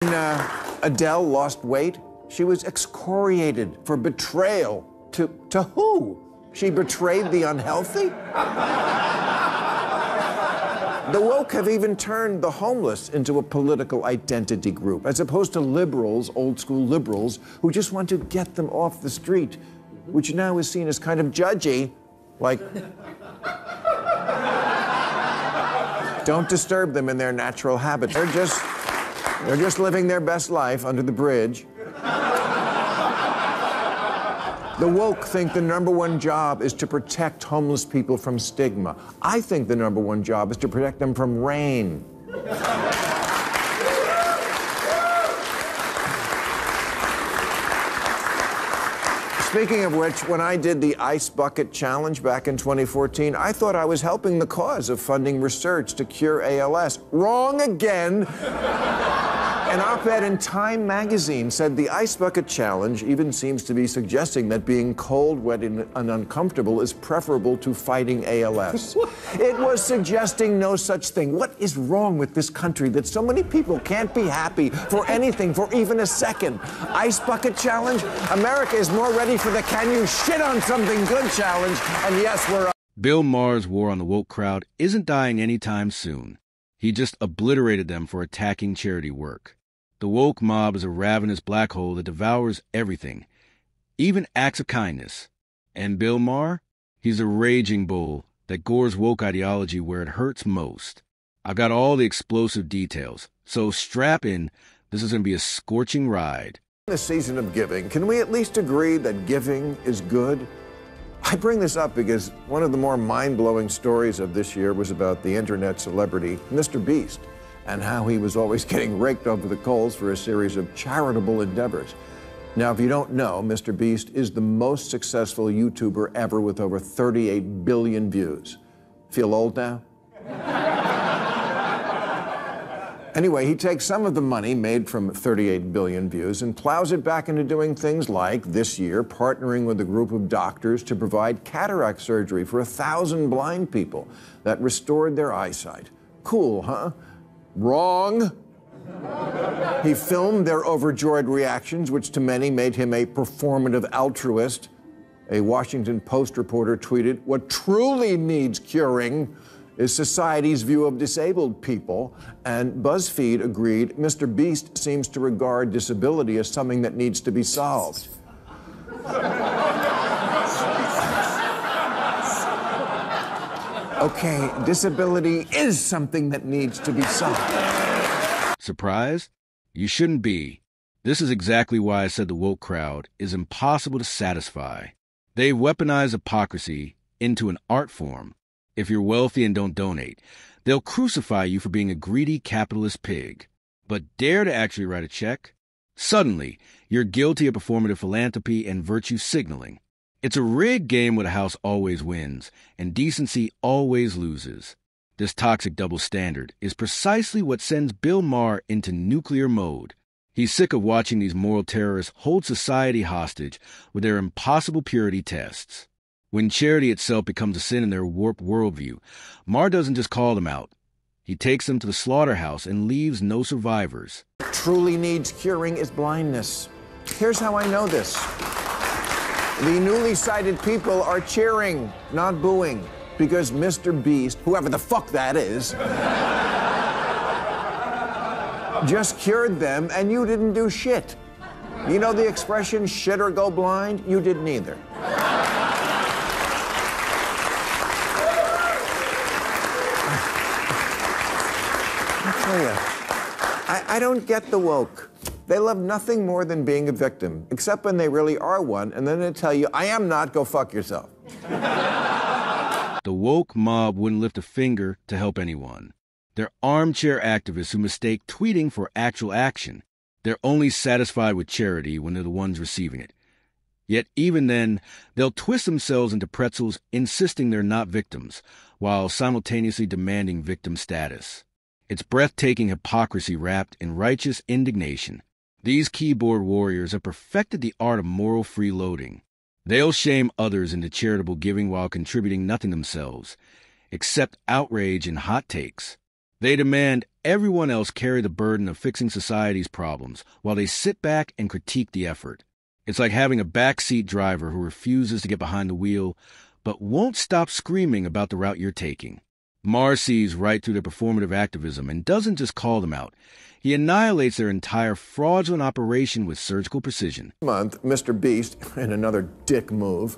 When Adele lost weight, she was excoriated for betrayal. To who? She betrayed the unhealthy? The woke have even turned the homeless into a political identity group, as opposed to liberals, old-school liberals, who just want to get them off the street, which now is seen as kind of judgy, like, don't disturb them in their natural habitat. They're just living their best life under the bridge. The woke think the #1 job is to protect homeless people from stigma. I think the #1 job is to protect them from rain. Speaking of which, when I did the Ice Bucket Challenge back in 2014, I thought I was helping the cause of funding research to cure ALS. Wrong again! An op-ed in Time magazine said the Ice Bucket Challenge even seems to be suggesting that being cold, wet, and uncomfortable is preferable to fighting ALS. It was suggesting no such thing. What is wrong with this country that so many people can't be happy for anything for even a second? Ice Bucket Challenge? America is more ready for the can you shit on something good challenge, and yes, we're... Bill Maher's war on the woke crowd isn't dying anytime soon. He just obliterated them for attacking charity work. The woke mob is a ravenous black hole that devours everything, even acts of kindness. And Bill Maher? He's a raging bull that gores woke ideology where it hurts most. I've got all the explosive details, so strap in. This is going to be a scorching ride. In the season of giving, can we at least agree that giving is good? I bring this up because one of the more mind-blowing stories of this year was about the internet celebrity, Mr. Beast, and how he was always getting raked over the coals for a series of charitable endeavors. Now, if you don't know, Mr. Beast is the most successful YouTuber ever with over 38 billion views. Feel old now? Anyway, he takes some of the money made from 38 billion views and plows it back into doing things like, this year, partnering with a group of doctors to provide cataract surgery for 1,000 blind people that restored their eyesight. Cool, huh? Wrong. He filmed their overjoyed reactions, which to many made him a performative altruist. A Washington Post reporter tweeted, "What truly needs curing is society's view of disabled people." And BuzzFeed agreed, Mr. Beast seems to regard disability as something that needs to be solved. Okay, disability is something that needs to be solved. Surprised? You shouldn't be. This is exactly why I said the woke crowd is impossible to satisfy. They've weaponized hypocrisy into an art form. If you're wealthy and don't donate, they'll crucify you for being a greedy capitalist pig. But dare to actually write a check? Suddenly, you're guilty of performative philanthropy and virtue signaling. It's a rigged game where the house always wins, and decency always loses. This toxic double standard is precisely what sends Bill Maher into nuclear mode. He's sick of watching these moral terrorists hold society hostage with their impossible purity tests. When charity itself becomes a sin in their warped worldview, Maher doesn't just call them out. He takes them to the slaughterhouse and leaves no survivors. What truly needs curing is blindness. Here's how I know this. The newly sighted people are cheering, not booing, because Mr. Beast, whoever the fuck that is, just cured them and you didn't do shit. You know the expression, shit or go blind? You didn't either. I tell you, I don't get the woke. They love nothing more than being a victim, except when they really are one, and then they tell you, I am not, go fuck yourself. The woke mob wouldn't lift a finger to help anyone. They're armchair activists who mistake tweeting for actual action. They're only satisfied with charity when they're the ones receiving it. Yet even then, they'll twist themselves into pretzels, insisting they're not victims, while simultaneously demanding victim status. It's breathtaking hypocrisy wrapped in righteous indignation. These keyboard warriors have perfected the art of moral freeloading. They'll shame others into charitable giving while contributing nothing themselves, except outrage and hot takes. They demand everyone else carry the burden of fixing society's problems while they sit back and critique the effort. It's like having a backseat driver who refuses to get behind the wheel but won't stop screaming about the route you're taking. Maher sees right through their performative activism and doesn't just call them out. He annihilates their entire fraudulent operation with surgical precision. Month, Mr. Beast, in another dick move,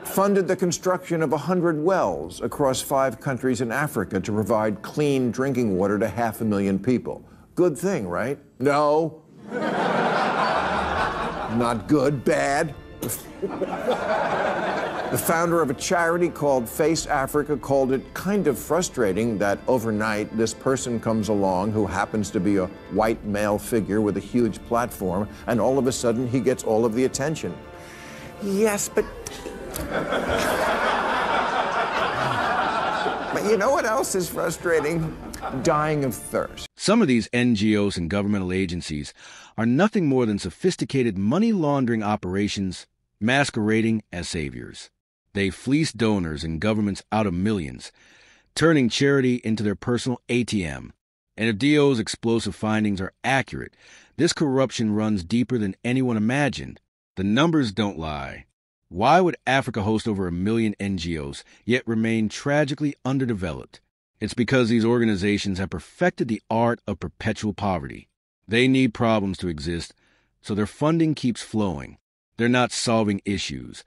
funded the construction of 100 wells across 5 countries in Africa to provide clean drinking water to 500,000 people. Good thing, right? No. Not good, bad. The founder of a charity called Face Africa called it kind of frustrating that overnight this person comes along who happens to be a white male figure with a huge platform, and all of a sudden he gets all of the attention. Yes, but you know what else is frustrating? Dying of thirst. Some of these NGOs and governmental agencies are nothing more than sophisticated money laundering operations masquerading as saviors. They fleece donors and governments out of millions, turning charity into their personal ATM. And if DO's explosive findings are accurate, this corruption runs deeper than anyone imagined. The numbers don't lie. Why would Africa host over 1 million NGOs, yet remain tragically underdeveloped? It's because these organizations have perfected the art of perpetual poverty. They need problems to exist, so their funding keeps flowing. They're not solving issues.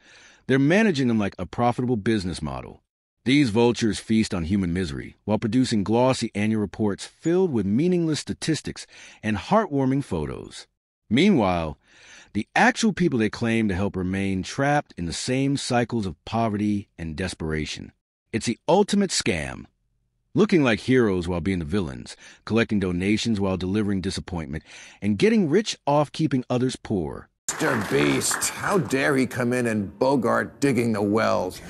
They're managing them like a profitable business model. These vultures feast on human misery while producing glossy annual reports filled with meaningless statistics and heartwarming photos. Meanwhile, the actual people they claim to help remain trapped in the same cycles of poverty and desperation. It's the ultimate scam. Looking like heroes while being the villains, collecting donations while delivering disappointment, and getting rich off keeping others poor. Mr. Beast, how dare he come in and bogart digging the wells?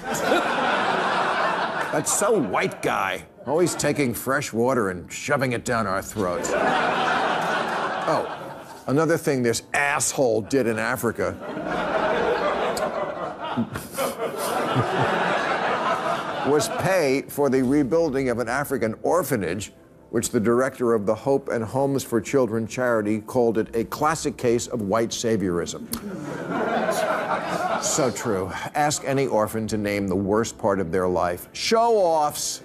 That's so white guy, always taking fresh water and shoving it down our throats. Oh, another thing this asshole did in Africa was pay for the rebuilding of an African orphanage, which the director of the Hope and Homes for Children charity called it a classic case of white saviorism. So true. Ask any orphan to name the worst part of their life. Show-offs.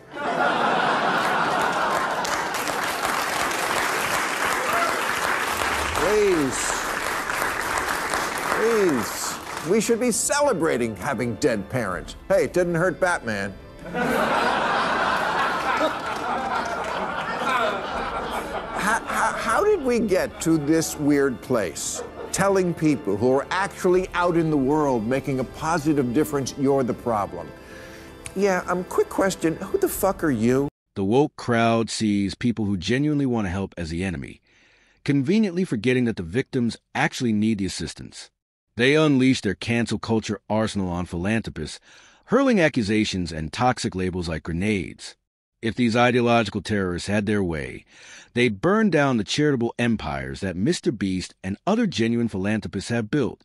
Please. We should be celebrating having dead parents. Hey, it didn't hurt Batman. How did we get to this weird place? Telling people who are actually out in the world making a positive difference you're the problem. Yeah, quick question, who the fuck are you? The woke crowd sees people who genuinely want to help as the enemy, conveniently forgetting that the victims actually need the assistance. They unleash their cancel culture arsenal on philanthropists, hurling accusations and toxic labels like grenades. If these ideological terrorists had their way, they'd burn down the charitable empires that Mr. Beast and other genuine philanthropists have built,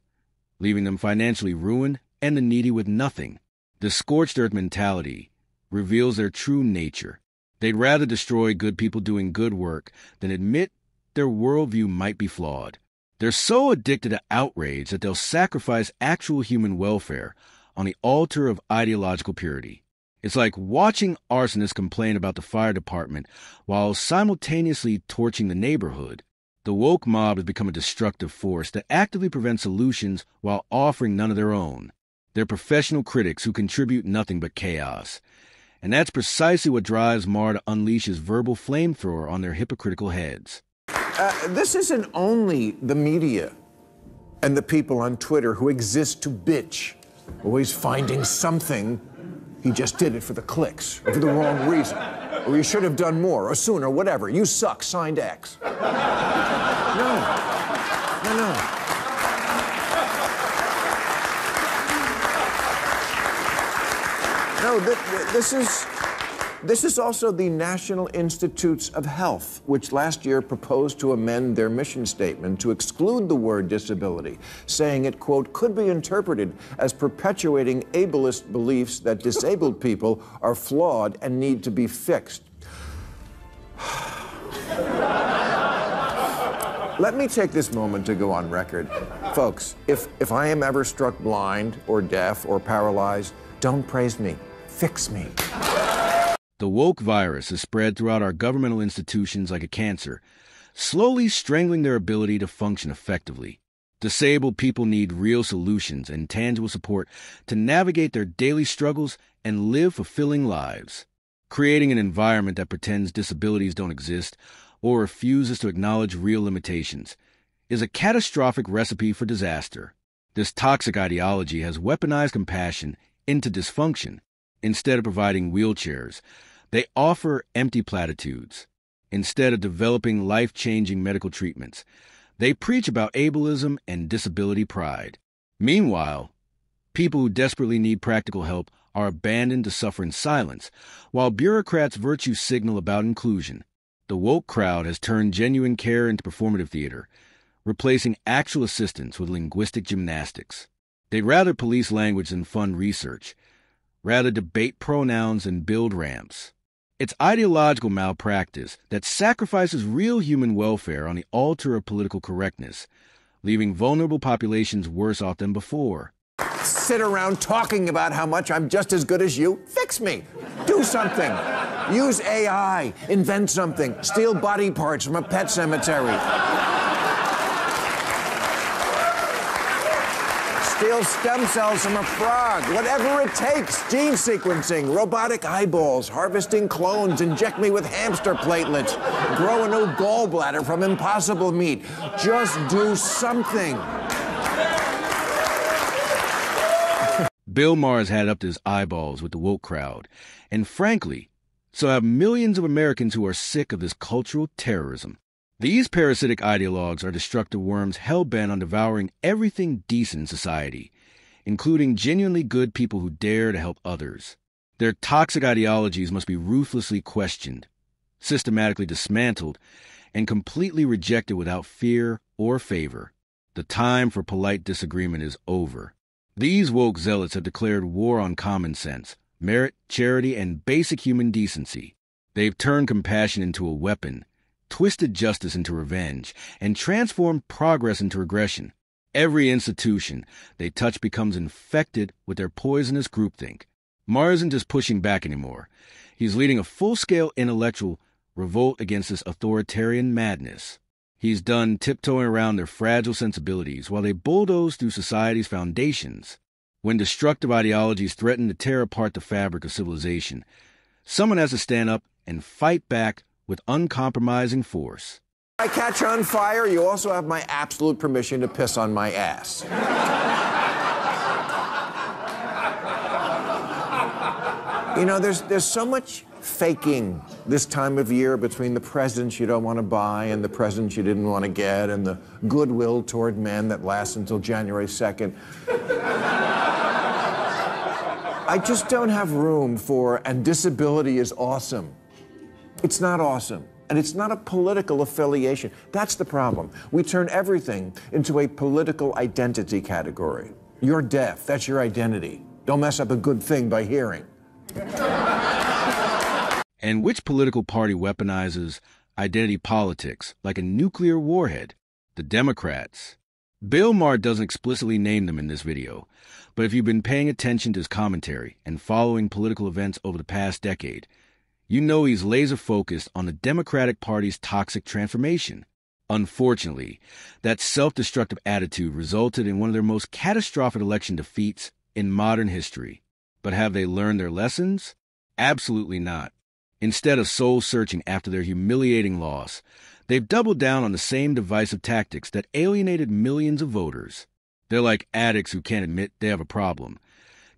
leaving them financially ruined and the needy with nothing. The scorched earth mentality reveals their true nature. They'd rather destroy good people doing good work than admit their worldview might be flawed. They're so addicted to outrage that they'll sacrifice actual human welfare on the altar of ideological purity. It's like watching arsonists complain about the fire department while simultaneously torching the neighborhood. The woke mob has become a destructive force that actively prevents solutions while offering none of their own. They're professional critics who contribute nothing but chaos. And that's precisely what drives Maher to unleash his verbal flamethrower on their hypocritical heads. This isn't only the media and the people on Twitter who exist to bitch, always finding something. He just did it for the clicks, or for the wrong reason. Or you should have done more, or sooner, whatever. You suck, signed X. No. No, this is also the National Institutes of Health, which last year proposed to amend their mission statement to exclude the word disability, saying it, quote, could be interpreted as perpetuating ableist beliefs that disabled people are flawed and need to be fixed. Let me take this moment to go on record. Folks, if I am ever struck blind or deaf or paralyzed, don't praise me. Fix me. The woke virus has spread throughout our governmental institutions like a cancer, slowly strangling their ability to function effectively. Disabled people need real solutions and tangible support to navigate their daily struggles and live fulfilling lives. Creating an environment that pretends disabilities don't exist or refuses to acknowledge real limitations is a catastrophic recipe for disaster. This toxic ideology has weaponized compassion into dysfunction. Instead of providing wheelchairs, they offer empty platitudes. Instead of developing life-changing medical treatments, they preach about ableism and disability pride. Meanwhile, people who desperately need practical help are abandoned to suffer in silence, while bureaucrats virtue signal about inclusion. The woke crowd has turned genuine care into performative theater, replacing actual assistance with linguistic gymnastics. They'd rather police language than fund research, rather debate pronouns than build ramps. It's ideological malpractice that sacrifices real human welfare on the altar of political correctness, leaving vulnerable populations worse off than before. Sit around talking about how much I'm just as good as you. Fix me. Do something. Use AI. Invent something. Steal body parts from a pet cemetery. Steal stem cells from a frog. Whatever it takes. Gene sequencing, robotic eyeballs, harvesting clones, inject me with hamster platelets, grow a new gallbladder from impossible meat. Just do something. Bill Maher's had up to his eyeballs with the woke crowd, and frankly, so have millions of Americans who are sick of this cultural terrorism. These parasitic ideologues are destructive worms hell-bent on devouring everything decent in society, including genuinely good people who dare to help others. Their toxic ideologies must be ruthlessly questioned, systematically dismantled, and completely rejected without fear or favor. The time for polite disagreement is over. These woke zealots have declared war on common sense, merit, charity, and basic human decency. They've turned compassion into a weapon, twisted justice into revenge, and transformed progress into regression. Every institution they touch becomes infected with their poisonous groupthink. Maher isn't just pushing back anymore. He's leading a full-scale intellectual revolt against this authoritarian madness. He's done tiptoeing around their fragile sensibilities while they bulldoze through society's foundations. When destructive ideologies threaten to tear apart the fabric of civilization, someone has to stand up and fight back with uncompromising force. If I catch on fire, you also have my absolute permission to piss on my ass. You know, there's so much faking this time of year between the presents you don't want to buy and the presents you didn't want to get and the goodwill toward men that lasts until January 2nd. I just don't have room for, and disability is awesome. It's not awesome. And it's not a political affiliation. That's the problem. We turn everything into a political identity category. You're deaf. That's your identity. Don't mess up a good thing by hearing. And which political party weaponizes identity politics like a nuclear warhead? The Democrats. Bill Maher doesn't explicitly name them in this video, but if you've been paying attention to his commentary and following political events over the past decade, you know he's laser-focused on the Democratic Party's toxic transformation. Unfortunately, that self-destructive attitude resulted in one of their most catastrophic election defeats in modern history. But have they learned their lessons? Absolutely not. Instead of soul-searching after their humiliating loss, they've doubled down on the same divisive tactics that alienated millions of voters. They're like addicts who can't admit they have a problem,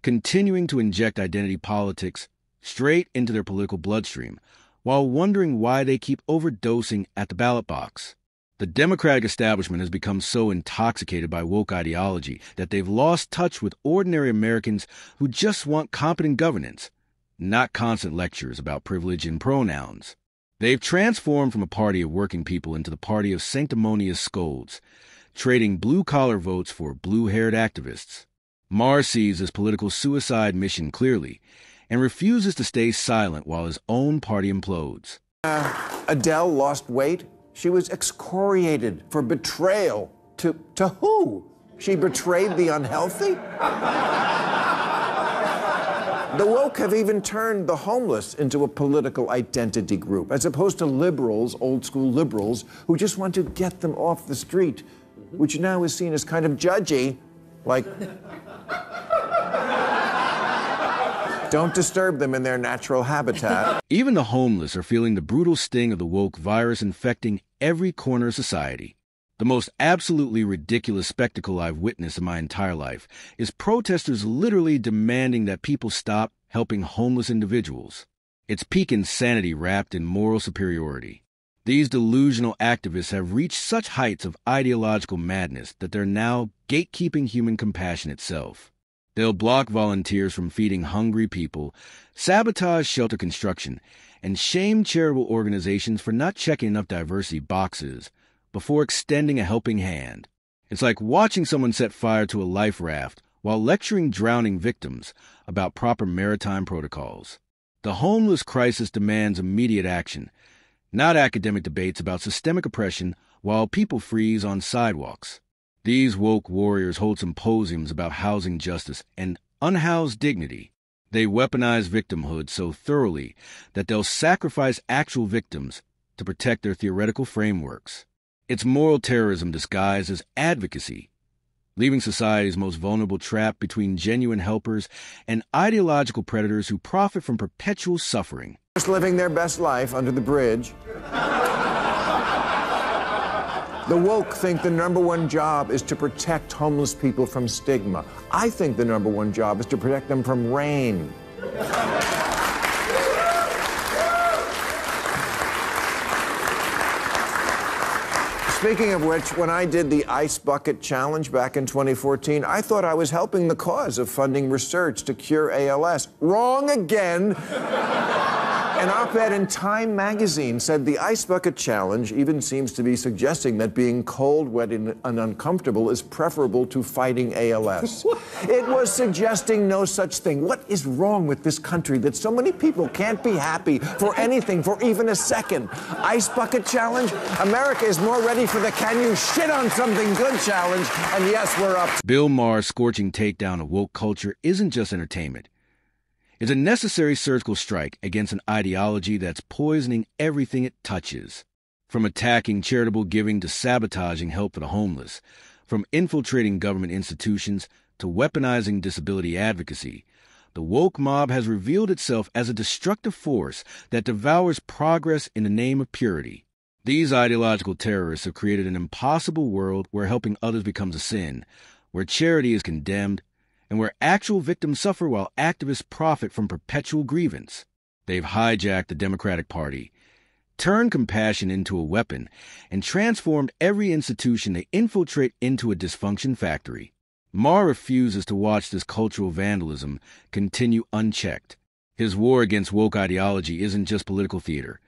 continuing to inject identity politics straight into their political bloodstream, while wondering why they keep overdosing at the ballot box. The Democratic establishment has become so intoxicated by woke ideology that they've lost touch with ordinary Americans who just want competent governance, not constant lectures about privilege and pronouns. They've transformed from a party of working people into the party of sanctimonious scolds, trading blue-collar votes for blue-haired activists. Maher sees his political suicide mission clearly and refuses to stay silent while his own party implodes. Adele lost weight. She was excoriated for betrayal. To who? She betrayed the unhealthy? The woke have even turned the homeless into a political identity group, as opposed to liberals, old-school liberals, who just want to get them off the street, which now is seen as kind of judgy, like, don't disturb them in their natural habitat. Even the homeless are feeling the brutal sting of the woke virus infecting every corner of society. The most absolutely ridiculous spectacle I've witnessed in my entire life is protesters literally demanding that people stop helping homeless individuals. It's peak insanity wrapped in moral superiority. These delusional activists have reached such heights of ideological madness that they're now gatekeeping human compassion itself. They'll block volunteers from feeding hungry people, sabotage shelter construction, and shame charitable organizations for not checking enough diversity boxes before extending a helping hand. It's like watching someone set fire to a life raft while lecturing drowning victims about proper maritime protocols. The homeless crisis demands immediate action, not academic debates about systemic oppression while people freeze on sidewalks. These woke warriors hold symposiums about housing justice and unhoused dignity. They weaponize victimhood so thoroughly that they'll sacrifice actual victims to protect their theoretical frameworks. It's moral terrorism disguised as advocacy, leaving society's most vulnerable trapped between genuine helpers and ideological predators who profit from perpetual suffering. Just living their best life under the bridge. The woke think the #1 job is to protect homeless people from stigma. I think the #1 job is to protect them from rain. Speaking of which, when I did the Ice Bucket Challenge back in 2014, I thought I was helping the cause of funding research to cure ALS. Wrong again. An op-ed in Time magazine said the Ice Bucket Challenge even seems to be suggesting that being cold, wet, and uncomfortable is preferable to fighting ALS. It was suggesting no such thing. What is wrong with this country that so many people can't be happy for anything for even a second? Ice Bucket Challenge? America is more ready for the can you shit on something good challenge, and yes, we're up. Bill Maher's scorching takedown of woke culture isn't just entertainment. It's a necessary surgical strike against an ideology that's poisoning everything it touches. From attacking charitable giving to sabotaging help for the homeless, from infiltrating government institutions to weaponizing disability advocacy, the woke mob has revealed itself as a destructive force that devours progress in the name of purity. These ideological terrorists have created an impossible world where helping others becomes a sin, where charity is condemned, and where actual victims suffer while activists profit from perpetual grievance. They've hijacked the Democratic Party, turned compassion into a weapon, and transformed every institution they infiltrate into a dysfunction factory. Maher refuses to watch this cultural vandalism continue unchecked. His war against woke ideology isn't just political theater.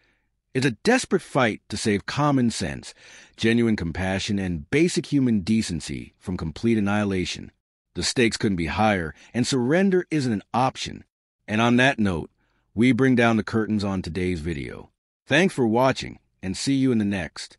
It's a desperate fight to save common sense, genuine compassion, and basic human decency from complete annihilation. The stakes couldn't be higher, and surrender isn't an option. And on that note, we bring down the curtains on today's video. Thanks for watching, and see you in the next.